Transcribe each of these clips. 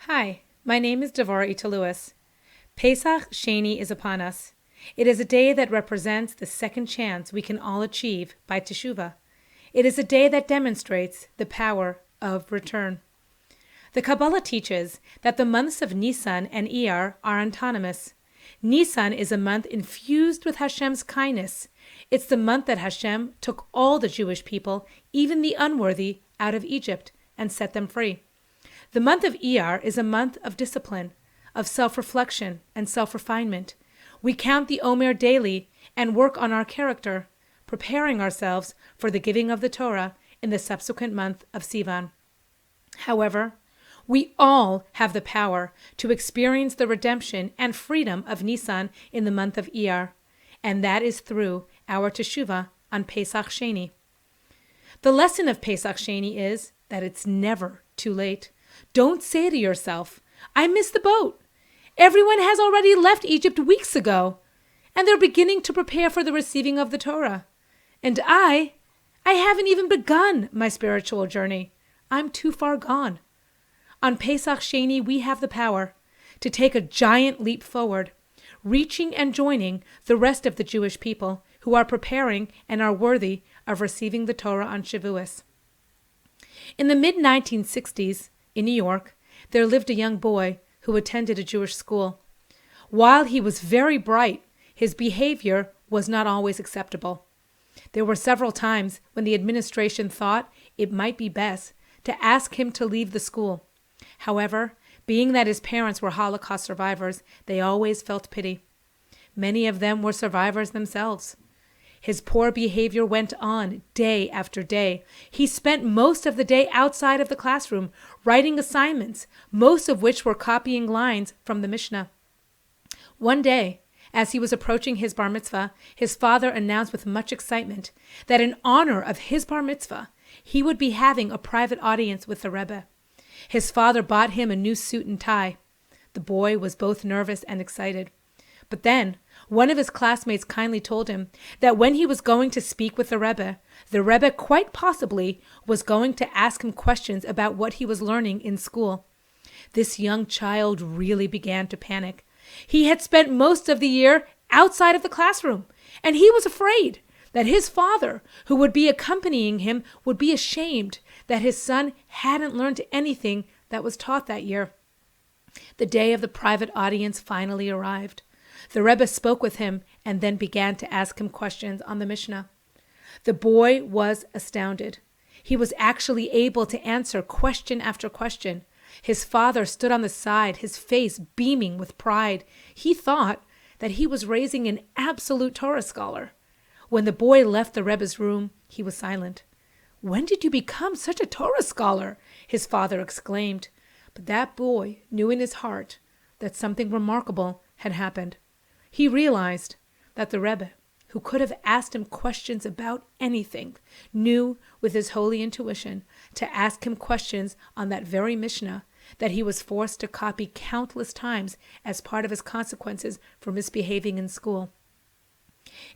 Hi, my name is Devora Lewis. Pesach Sheini is upon us. It is a day that represents the second chance we can all achieve by teshuvah. It is a day that demonstrates the power of return. The Kabbalah teaches that the months of Nisan and Iyar are autonomous. Nisan is a month infused with Hashem's kindness. It's the month that Hashem took all the Jewish people, even the unworthy, out of Egypt and set them free. The month of Iyar is a month of discipline, of self-reflection and self-refinement. We count the Omer daily and work on our character, preparing ourselves for the giving of the Torah in the subsequent month of Sivan. However, we all have the power to experience the redemption and freedom of Nisan in the month of Iyar, and that is through our teshuvah on Pesach Sheini. The lesson of Pesach Sheini is that it's never too late. Don't say to yourself, I missed the boat. Everyone has already left Egypt weeks ago, and they're beginning to prepare for the receiving of the Torah. And I haven't even begun my spiritual journey. I'm too far gone. On Pesach Sheini, we have the power to take a giant leap forward, reaching and joining the rest of the Jewish people who are preparing and are worthy of receiving the Torah on Shavuos. In the mid-1960s, in New York, there lived a young boy who attended a Jewish school. While he was very bright, his behavior was not always acceptable. There were several times when the administration thought it might be best to ask him to leave the school. However, being that his parents were Holocaust survivors, they always felt pity. Many of them were survivors themselves. His poor behavior went on day after day. He spent most of the day outside of the classroom, writing assignments, most of which were copying lines from the Mishnah. One day, as he was approaching his bar mitzvah, his father announced with much excitement that in honor of his bar mitzvah, he would be having a private audience with the Rebbe. His father bought him a new suit and tie. The boy was both nervous and excited. But then, one of his classmates kindly told him that when he was going to speak with the Rebbe quite possibly was going to ask him questions about what he was learning in school. This young child really began to panic. He had spent most of the year outside of the classroom, and he was afraid that his father, who would be accompanying him, would be ashamed that his son hadn't learned anything that was taught that year. The day of the private audience finally arrived. The Rebbe spoke with him and then began to ask him questions on the Mishnah. The boy was astounded. He was actually able to answer question after question. His father stood on the side, his face beaming with pride. He thought that he was raising an absolute Torah scholar. When the boy left the Rebbe's room, he was silent. "When did you become such a Torah scholar?" his father exclaimed. But that boy knew in his heart that something remarkable had happened. He realized that the Rebbe, who could have asked him questions about anything, knew with his holy intuition to ask him questions on that very Mishnah that he was forced to copy countless times as part of his consequences for misbehaving in school.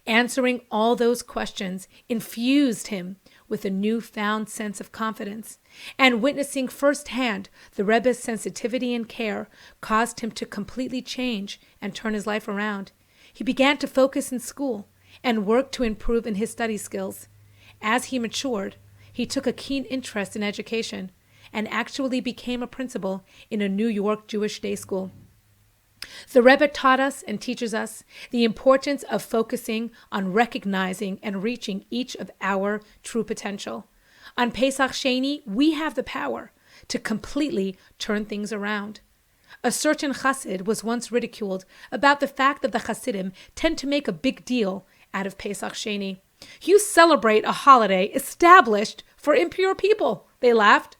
Answering all those questions infused him with a newfound sense of confidence, and witnessing firsthand the Rebbe's sensitivity and care caused him to completely change and turn his life around. He began to focus in school and work to improve in his study skills. As he matured, he took a keen interest in education and actually became a principal in a New York Jewish day school. The Rebbe taught us and teaches us the importance of focusing on recognizing and reaching each of our true potential. On Pesach Sheini, we have the power to completely turn things around. A certain chassid was once ridiculed about the fact that the chassidim tend to make a big deal out of Pesach Sheini. "You celebrate a holiday established for impure people," they laughed.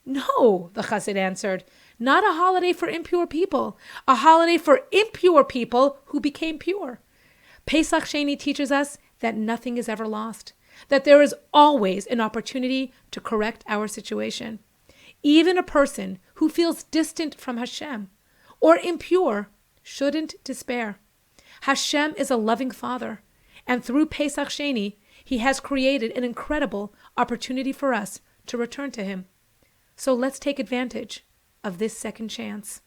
"No," the chassid answered, "not a holiday for impure people, a holiday for impure people who became pure." Pesach Sheini teaches us that nothing is ever lost, that there is always an opportunity to correct our situation. Even a person who feels distant from Hashem or impure shouldn't despair. Hashem is a loving Father, and through Pesach Sheini, He has created an incredible opportunity for us to return to Him. So let's take advantage. of this second chance.